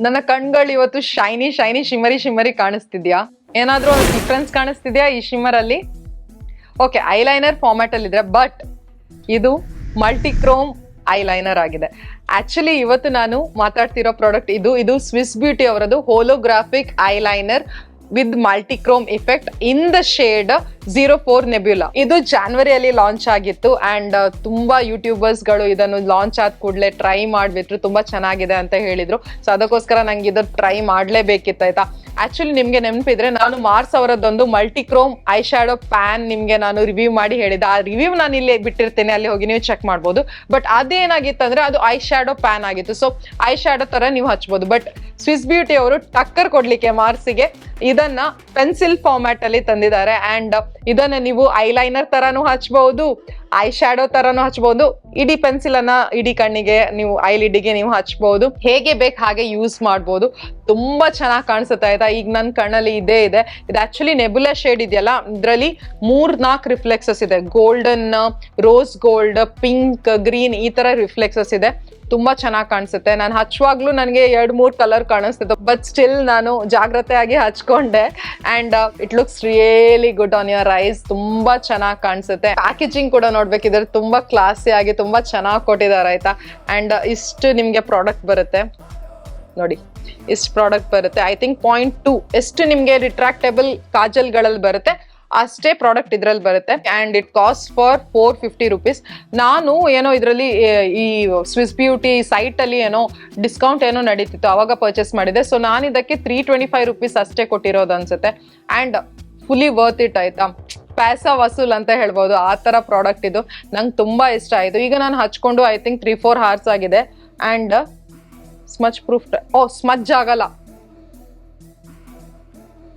ನನ್ನ ಕಣ್ಗಳು ಇವತ್ತು shiny shiny ಶಿಮರಿ ಕಾಣಿಸ್ತಿದ್ಯಾ? ಏನಾದ್ರೂ ಡಿಫ್ರೆನ್ಸ್ ಕಾಣಿಸ್ತಿದ್ಯಾ ಈ ಶಿಮ್ಮರ್ ಅಲ್ಲಿ? ಓಕೆ, ಐಲೈನರ್ ಫಾರ್ಮ್ಯಾಟ್ ಅಲ್ಲಿ ಇದೆ, ಬಟ್ ಇದು ಮಲ್ಟಿಕ್ರೋಮ್ ಐಲೈನರ್ ಆಗಿದೆ. ಆಕ್ಚುಲಿ ಇವತ್ತು ನಾನು ಮಾತಾಡ್ತಿರೋ ಪ್ರಾಡಕ್ಟ್ ಇದು ಸ್ವಿಸ್ ಬ್ಯೂಟಿ ಅವರದು holographic eyeliner with multichrome effect in the shade 04 nebula. ಇದು ಜಾನ್ವರಿಯಲ್ಲಿ ಲಾಂಚ್ ಆಗಿತ್ತು ಅಂಡ್ ತುಂಬಾ ಯೂಟ್ಯೂಬರ್ಸ್ ಗಳು ಇದನ್ನು ಲಾಂಚ್ ಆದ ಕೂಡಲೇ ಟ್ರೈ ಮಾಡ್ಬಿಟ್ರು, ತುಂಬಾ ಚೆನ್ನಾಗಿದೆ ಅಂತ ಹೇಳಿದ್ರು. ಸೊ ಅದಕ್ಕೋಸ್ಕರ ನಂಗೆ ಇದು ಟ್ರೈ ಮಾಡ್ಲೇಬೇಕಿತ್ತು ಆಯ್ತಾ. ಆಕ್ಚುಲಿ ನಿಮ್ಗೆ ನೆನಪಿದ್ರೆ ನಾನು ಮಾರ್ಸ್ ಅವರದ್ದೊಂದು ಮಲ್ಟಿಕ್ರೋಮ್ ಐ ಶ್ಯಾಡೋ ಪ್ಯಾನ್ ನಿಮ್ಗೆ ನಾನು ರಿವ್ಯೂ ಮಾಡಿ ಹೇಳಿದ್ದೆ. ಆ ರಿವ್ಯೂ ನಾನು ಇಲ್ಲಿ ಬಿಟ್ಟಿರ್ತೇನೆ, ಅಲ್ಲಿ ಹೋಗಿ ನೀವು ಚೆಕ್ ಮಾಡ್ಬೋದು. ಬಟ್ ಅದೇನಾಗಿತ್ತು ಅಂದ್ರೆ ಅದು ಐ ಶ್ಯಾಡೋ ಪ್ಯಾನ್ ಆಗಿತ್ತು. ಸೊ ಐ ಶ್ಯಾಡೋ ತರ ನೀವು ಹಚ್ಬೋದು. ಬಟ್ ಸ್ವಿಸ್ ಬ್ಯೂಟಿ ಅವರು ಟಕ್ಕರ್ ಕೊಡ್ಲಿಕ್ಕೆ ಮಾರ್ಸಿಗೆ ಇದನ್ನ ಪೆನ್ಸಿಲ್ ಫಾರ್ಮ್ಯಾಟ್ ಅಲ್ಲಿ ತಂದಿದ್ದಾರೆ. ಅಂಡ್ ಇದನ್ನ ನೀವು ಐಲೈನರ್ ತರಾನು ಹಚ್ಬಹುದು, ಐ ಶ್ಯಾಡೋ ತರಾನು ಹಚ್ಬಹುದು, ಇಡೀ ಪೆನ್ಸಿಲ್ ಅನ್ನ ಇಡೀ ಕಣ್ಣಿಗೆ ನೀವು ಐಲಿಡ್ಗೆ ನೀವು ಹಚ್ಬಹುದು, ಹೇಗೆ ಬೇಕು ಹಾಗೆ ಯೂಸ್ ಮಾಡ್ಬೋದು. ತುಂಬಾ ಚೆನ್ನಾಗಿ ಕಾಣಿಸುತ್ತೆ ಆಯ್ತಾ. ಈಗ ನನ್ನ ಕಣ್ಣಲ್ಲಿ ಇದೇ ಇದೆ. ಇದು ಆಕ್ಚುಲಿ ನೆಬುಲಾ ಶೇಡ್ ಇದೆಯಲ್ಲ, ಇದರಲ್ಲಿ 3-4 ರಿಫ್ಲೆಕ್ಸಸ್ ಇದೆ. Golden, rose gold, pink, green ಈ ತರ ರಿಫ್ಲೆಕ್ಸಸ್ ಇದೆ. ತುಂಬಾ ಚೆನ್ನಾಗಿ ಕಾಣಿಸುತ್ತೆ. ನಾನು ಹಚ್ಚುವಾಗ್ಲೂ ನನಗೆ 2-3 ಕಲರ್ ಕಾಣಿಸ್ತಿತ್ತು, ಬಟ್ ಸ್ಟಿಲ್ ನಾನು ಜಾಗ್ರತೆಯಾಗಿ ಹಚ್ಕೊಂಡೆ. And it looks really good on your eyes. ತುಂಬಾ ಚೆನ್ನಾಗಿ ಕಾಣಿಸುತ್ತೆ. ಪ್ಯಾಕೇಜಿಂಗ್ ಕೂಡ ನೋಡ್ಬೇಕಿದ್ರೆ ತುಂಬಾ ಕ್ಲಾಸಿ ಆಗಿ ತುಂಬಾ ಚೆನ್ನಾಗಿ ಕೊಟ್ಟಿದ್ದಾರೆ ಆಯ್ತಾ. ಅಂಡ್ ಇಷ್ಟು ನಿಮ್ಗೆ ಪ್ರಾಡಕ್ಟ್ ಬರುತ್ತೆ ನೋಡಿ, ಇಷ್ಟು ಪ್ರಾಡಕ್ಟ್ ಬರುತ್ತೆ. ಐ ಥಿಂಕ್ 0.2 ಎಷ್ಟು ನಿಮ್ಗೆ ರಿಟ್ರಾಕ್ಟೇಬಲ್ ಕಾಜಲ್ಗಳಲ್ಲಿ ಬರುತ್ತೆ ಅಷ್ಟೇ ಪ್ರಾಡಕ್ಟ್ ಇದ್ರಲ್ಲಿ ಬರುತ್ತೆ. And it cost for 450 rupees. ನಾನು ಏನೋ ಇದರಲ್ಲಿ ಈ ಸ್ವಿಸ್ ಬ್ಯೂಟಿ ಸೈಟ್ ಅಲ್ಲಿ ಏನೋ ಡಿಸ್ಕೌಂಟ್ ಏನೋ ನಡೀತಿತ್ತು, ಅವಾಗ ಪರ್ಚೇಸ್ ಮಾಡಿದೆ. ಸೊ ನಾನು ಇದಕ್ಕೆ 325 ರುಪೀಸ್ ಅಷ್ಟೇ ಕೊಟ್ಟಿರೋದು ಅನ್ಸುತ್ತೆ. ಅಂಡ್ ಫುಲಿ ವರ್ತ್ ಇಟ್ ಆಯ್ತಾ. ಪ್ಯಾಸಾ ವಸೂಲ್ ಅಂತ ಹೇಳ್ಬೋದು, ಆ ತರ ಪ್ರಾಡಕ್ಟ್ ಇದು. ನಂಗೆ ತುಂಬಾ ಇಷ್ಟ ಆಯ್ತು. ಈಗ ನಾನು ಹಚ್ಕೊಂಡು ಐ ಥಿಂಕ್ 3-4 hours ಆಗಿದೆ. ಅಂಡ್ ಸ್ಮಚ್ ಪ್ರೂಫ್, ಸ್ಮಜ್ ಆಗಲ್ಲ.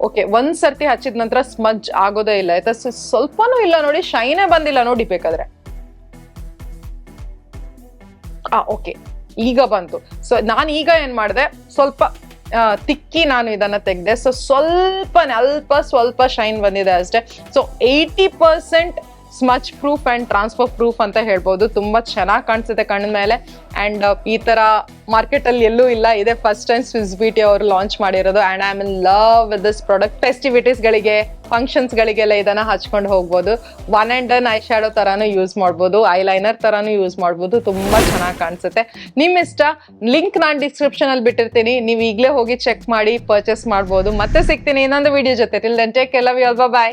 ಓಕೆ, ಒಂದ್ ಸರ್ತಿ ಹಚ್ಚಿದ ನಂತರ ಸ್ಮಜ್ ಆಗೋದೇ ಇಲ್ಲ ಆಯ್ತಾ. ಸ್ವಲ್ಪನೂ ಇಲ್ಲ ನೋಡಿ, ಶೈನೇ ಬಂದಿಲ್ಲ ನೋಡಿ ಬೇಕಾದ್ರೆ. ಓಕೆ, ಈಗ ಬಂತು. ಸೊ ನಾನು ಈಗ ಏನ್ ಮಾಡಿದೆ, ಸ್ವಲ್ಪ ತಿಕ್ಕಿ ನಾನು ಇದನ್ನ ತೆಗೆದೆ. ಸೊ ಸ್ವಲ್ಪ ಶೈನ್ ಬಂದಿದೆ ಅಷ್ಟೇ. So 80% smudge proof and transfer proof ಅಂತ ಹೇಳ್ಬೋದು. ತುಂಬಾ ಚೆನ್ನಾಗಿ ಕಾಣಿಸುತ್ತೆ ಕಣ್ಣ ಮೇಲೆ. ಅಂಡ್ ಈ ತರ ಮಾರ್ಕೆಟ್ ಅಲ್ಲಿ ಎಲ್ಲೂ ಇಲ್ಲ, ಇದೇ ಫಸ್ಟ್ ಟೈಮ್ ಸ್ವಿಸ್ ಬ್ಯೂಟಿ ಅವರು ಲಾಂಚ್ ಮಾಡಿರೋದು. And I am in love with this product. Festivities ಗಳಿಗೆ, ಫಂಕ್ಷನ್ಸ್ ಗಳಿಗೆಲ್ಲ ಇದನ್ನ ಹಚ್ಕೊಂಡು ಹೋಗ್ಬೋದು. 1 and done ಐ ಶ್ಯಾಡೋ ತರಾನು ಯೂಸ್ ಮಾಡ್ಬೋದು, ಐಲೈನರ್ ತರಾನು ಯೂಸ್ ಮಾಡ್ಬೋದು. ತುಂಬಾ ಚೆನ್ನಾಗಿ ಕಾಣಿಸುತ್ತೆ. ನಿಮ್ ಇಷ್ಟ, ಲಿಂಕ್ ನಾನು ಡಿಸ್ಕ್ರಿಪ್ಷನ್ ಅಲ್ಲಿ ಬಿಟ್ಟಿರ್ತೀನಿ, ನೀವು ಈಗಲೇ ಹೋಗಿ ಚೆಕ್ ಮಾಡಿ ಪರ್ಚೇಸ್ ಮಾಡ್ಬೋದು. ಮತ್ತೆ ಸಿಗ್ತೀನಿ ಇನ್ನೊಂದು ವಿಡಿಯೋ ಜೊತೆ. Till then take care, love you all, by.